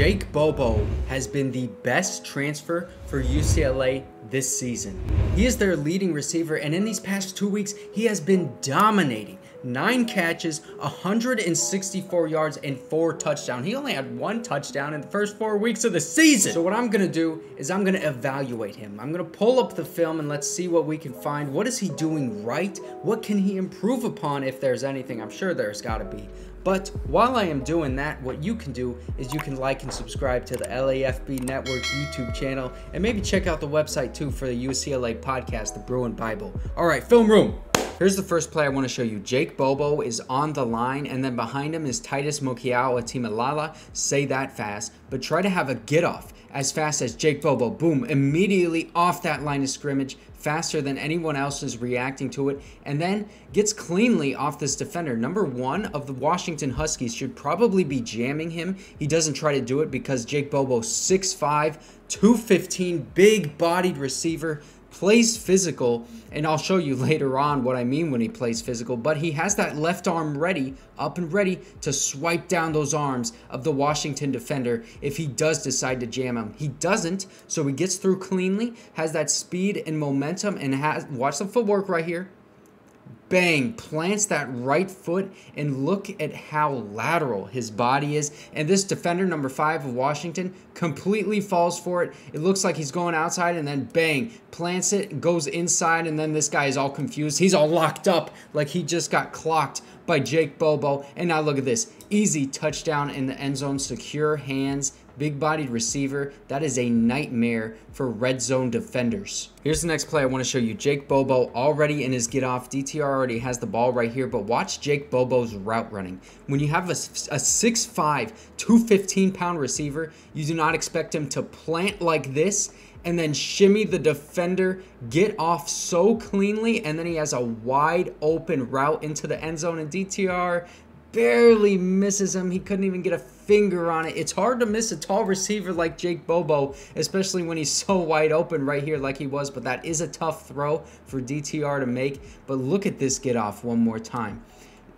Jake Bobo has been the best transfer for UCLA this season. He is their leading receiver, and in these past 2 weeks, he has been dominating. 9 catches, 164 yards, and 4 touchdowns. He only had 1 touchdown in the first 4 weeks of the season. So what I'm going to do is I'm going to evaluate him. I'm going to pull up the film and let's see what we can find. What is he doing right? What can he improve upon if there's anything? I'm sure there's got to be. But while I am doing that, what you can do is you can like and subscribe to the LAFB Network YouTube channel, and maybe check out the website too for the UCLA podcast, The Bruin Bible. All right, film room. Here's the first play I want to show you. Jake Bobo is on the line, and then behind him is Titus Mokiao Atimalala. Say that fast, but try to have a get off as fast as Jake Bobo. Boom, immediately off that line of scrimmage, faster than anyone else is reacting to it, and then gets cleanly off this defender. Number 1 of the Washington Huskies should probably be jamming him. He doesn't try to do it because Jake Bobo, 6'5", 215, big-bodied receiver, plays physical, and I'll show you later on what I mean when he plays physical, but he has that left arm ready, up and ready to swipe down those arms of the Washington defender if he does decide to jam him. He doesn't, so he gets through cleanly, has that speed and momentum, and watch the footwork right here. Bang, plants that right foot, and look at how lateral his body is. And this defender, number 5 of Washington, completely falls for it. It looks like he's going outside, and then bang, plants it, goes inside, and then this guy is all confused. He's all locked up like he just got clocked by Jake Bobo. And now look at this. Easy touchdown in the end zone, secure hands, big-bodied receiver. That is a nightmare for red zone defenders. Here's the next play I want to show you. Jake Bobo already in his get-off. DTR already has the ball right here, but watch Jake Bobo's route running. When you have a 6'5", 215-pound receiver, you do not expect him to plant like this and then shimmy the defender, get off so cleanly, and then he has a wide open route into the end zone, and DTR barely misses him. He couldn't even get a finger on it. It's hard to miss a tall receiver like Jake Bobo, especially when he's so wide open right here like he was, but that is a tough throw for DTR to make. But look at this get off one more time.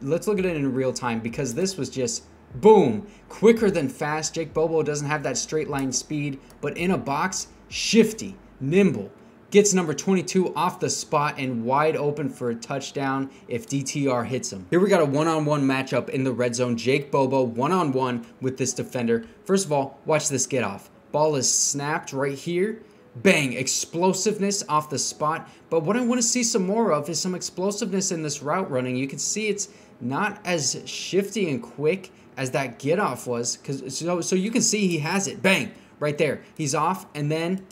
Let's look at it in real time, because this was just boom, quicker than fast. Jake Bobo doesn't have that straight line speed, but in a box, shifty, nimble. Gets number 22 off the spot and wide open for a touchdown if DTR hits him. Here we got a one-on-one matchup in the red zone. Jake Bobo one-on-one with this defender. First of all, watch this get off. Ball is snapped right here. Bang, explosiveness off the spot. But what I want to see some more of is some explosiveness in this route running. You can see it's not as shifty and quick as that get off was. So you can see he has it. Bang, right there. He's off, and then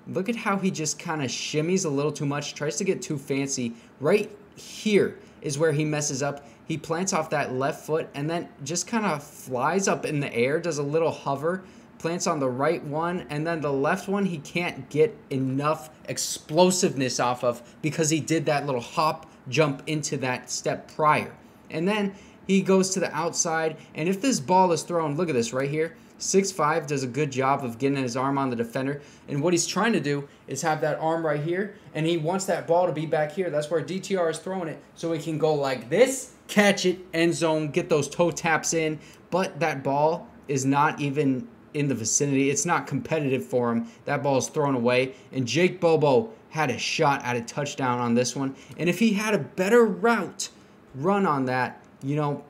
look at how he just kind of shimmies a little too much, tries to get too fancy. Right here is where he messes up. He plants off that left foot and then just kind of flies up in the air, does a little hover, plants on the right one, and then the left one he can't get enough explosiveness off of because he did that little hop jump into that step prior. And then he goes to the outside, and if this ball is thrown, look at this right here. 6'5", does a good job of getting his arm on the defender. And what he's trying to do is have that arm right here, and he wants that ball to be back here. That's where DTR is throwing it, so he can go like this, catch it, end zone, get those toe taps in. But that ball is not even in the vicinity. It's not competitive for him. That ball is thrown away, and Jake Bobo had a shot at a touchdown on this one. And if he had a better route run on that, you know,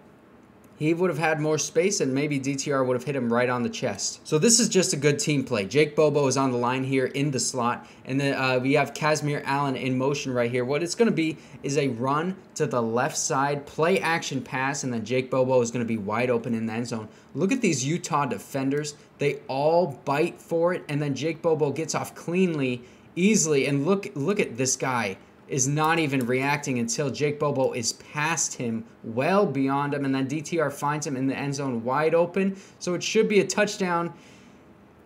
he would have had more space, and maybe DTR would have hit him right on the chest. So this is just a good team play. Jake Bobo is on the line here in the slot, and then we have Kazmeir Allen in motion right here. What it's going to be is a run to the left side, play action pass, and then Jake Bobo is going to be wide open in the end zone. Look at these Utah defenders. They all bite for it, and then Jake Bobo gets off cleanly, easily, and look at this guy is not even reacting until Jake Bobo is past him, well beyond him, and then DTR finds him in the end zone wide open. So it should be a touchdown.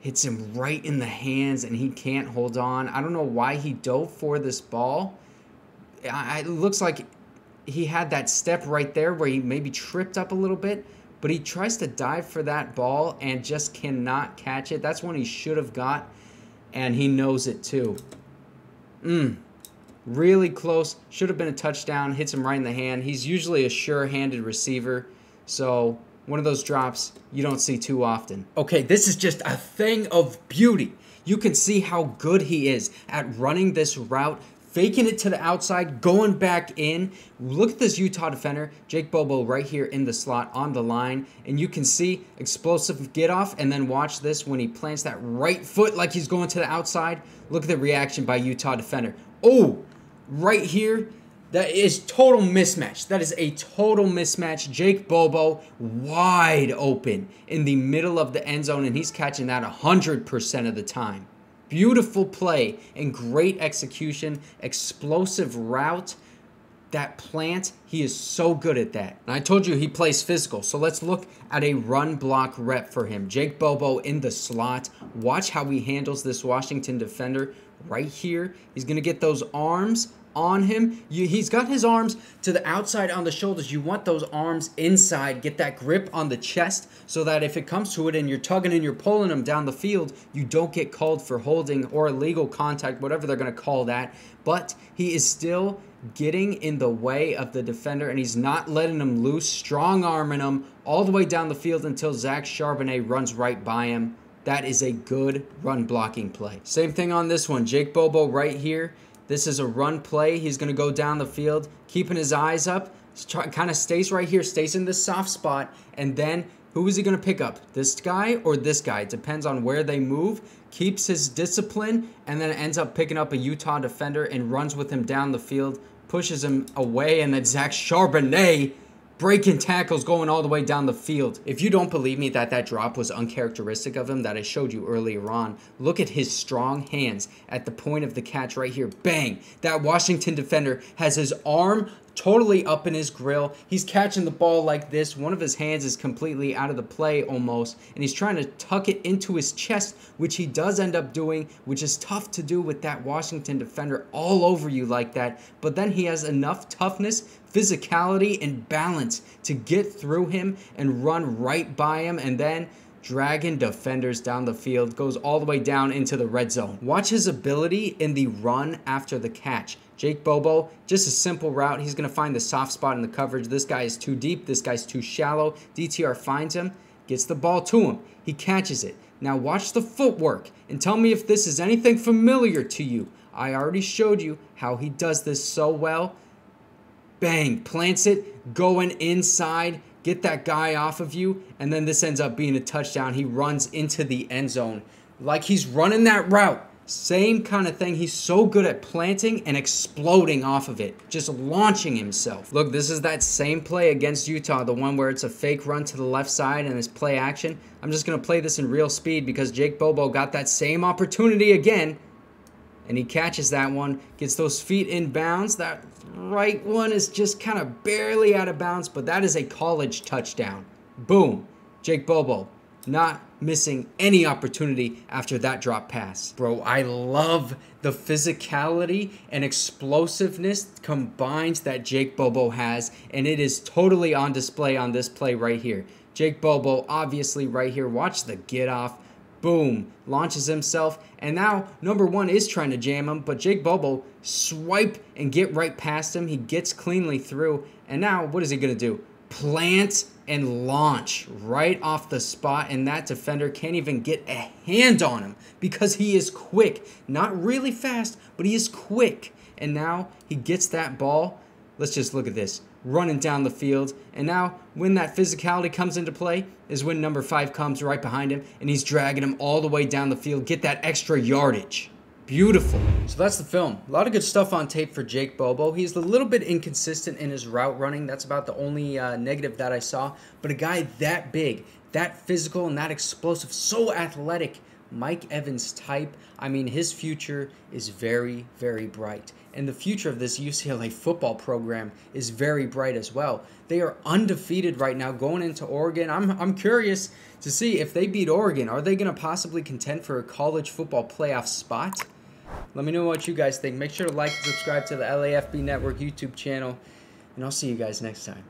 Hits him right in the hands, and he can't hold on. I don't know why he dove for this ball. It looks like he had that step right there where he maybe tripped up a little bit, but he tries to dive for that ball and just cannot catch it. That's one he should have got, and he knows it too. Really close. Should have been a touchdown. Hits him right in the hand. He's usually a sure-handed receiver. So One of those drops you don't see too often. Okay, this is just a thing of beauty. You can see how good he is at running this route, faking it to the outside, going back in. Look at this Utah defender, Jake Bobo, right here in the slot on the line. And you can see explosive get off. And then watch this when he plants that right foot like he's going to the outside. Look at the reaction by Utah defender. Oh, right here. That is total mismatch. That is a total mismatch. Jake Bobo wide open in the middle of the end zone, and he's catching that 100% of the time. Beautiful play and great execution. Explosive route. That plant, he is so good at that. And I told you he plays physical, so let's look at a run block rep for him. Jake Bobo in the slot. Watch how he handles this Washington defender right here. He's going to get those arms on him. He's got his arms to the outside on the shoulders. You want those arms inside. Get that grip on the chest so that if it comes to it and you're tugging and you're pulling him down the field, you don't get called for holding or illegal contact, whatever they're going to call that. But he is still getting in the way of the defender, and he's not letting him loose, strong arming him all the way down the field until Zach Charbonnet runs right by him. That is a good run blocking play. Same thing on this one. Jake Bobo right here. This is a run play. He's going to go down the field, keeping his eyes up. Kind of stays right here, stays in this soft spot. And then who is he going to pick up? This guy or this guy? It depends on where they move. Keeps his discipline and then ends up picking up a Utah defender and runs with him down the field. Pushes him away, and then Zach Charbonnet breaking tackles going all the way down the field. If you don't believe me that that drop was uncharacteristic of him that I showed you earlier on, look at his strong hands at the point of the catch right here. Bang! That Washington defender has his arm totally up in his grill. He's catching the ball like this. One of his hands is completely out of the play almost, and he's trying to tuck it into his chest, which he does end up doing, which is tough to do with that Washington defender all over you like that. But then he has enough toughness, physicality, and balance to get through him and run right by him, and then dragging defenders down the field, goes all the way down into the red zone. Watch his ability in the run after the catch. Jake Bobo, just a simple route. He's going to find the soft spot in the coverage. This guy is too deep. This guy's too shallow. DTR finds him, gets the ball to him. He catches it. Now watch the footwork and tell me if this is anything familiar to you. I already showed you how he does this so well. Bang, plants it, going inside, get that guy off of you, and then this ends up being a touchdown. He runs into the end zone like he's running that route. Same kind of thing. He's so good at planting and exploding off of it, just launching himself. Look, this is that same play against Utah, the one where it's a fake run to the left side and it's play action. I'm just going to play this in real speed because Jake Bobo got that same opportunity again, and he catches that one, gets those feet in bounds. That right one is just kind of barely out of bounds, but that is a college touchdown. Boom. Jake Bobo not missing any opportunity after that drop pass. Bro, I love the physicality and explosiveness combined that Jake Bobo has, and it is totally on display on this play right here. Jake Bobo, obviously right here. Watch the get off. Boom. Launches himself, and now number one is trying to jam him, but Jake Bobo swipe and get right past him. He gets cleanly through, and now what is he going to do? Plant and launch right off the spot, and that defender can't even get a hand on him because he is quick. Not really fast, but he is quick. And now he gets that ball. Let's just look at this. Running down the field. And now when that physicality comes into play is when number 5 comes right behind him, and he's dragging him all the way down the field. Get that extra yardage. Beautiful. So that's the film. A lot of good stuff on tape for Jake Bobo. He's a little bit inconsistent in his route running. That's about the only negative that I saw. But a guy that big, that physical, and that explosive, so athletic, Mike Evans type, I mean, his future is very, very bright. And the future of this UCLA football program is very bright as well. They are undefeated right now going into Oregon. I'm curious to see if they beat Oregon. Are they going to possibly contend for a college football playoff spot? Let me know what you guys think. Make sure to like and subscribe to the LAFB Network YouTube channel, and I'll see you guys next time.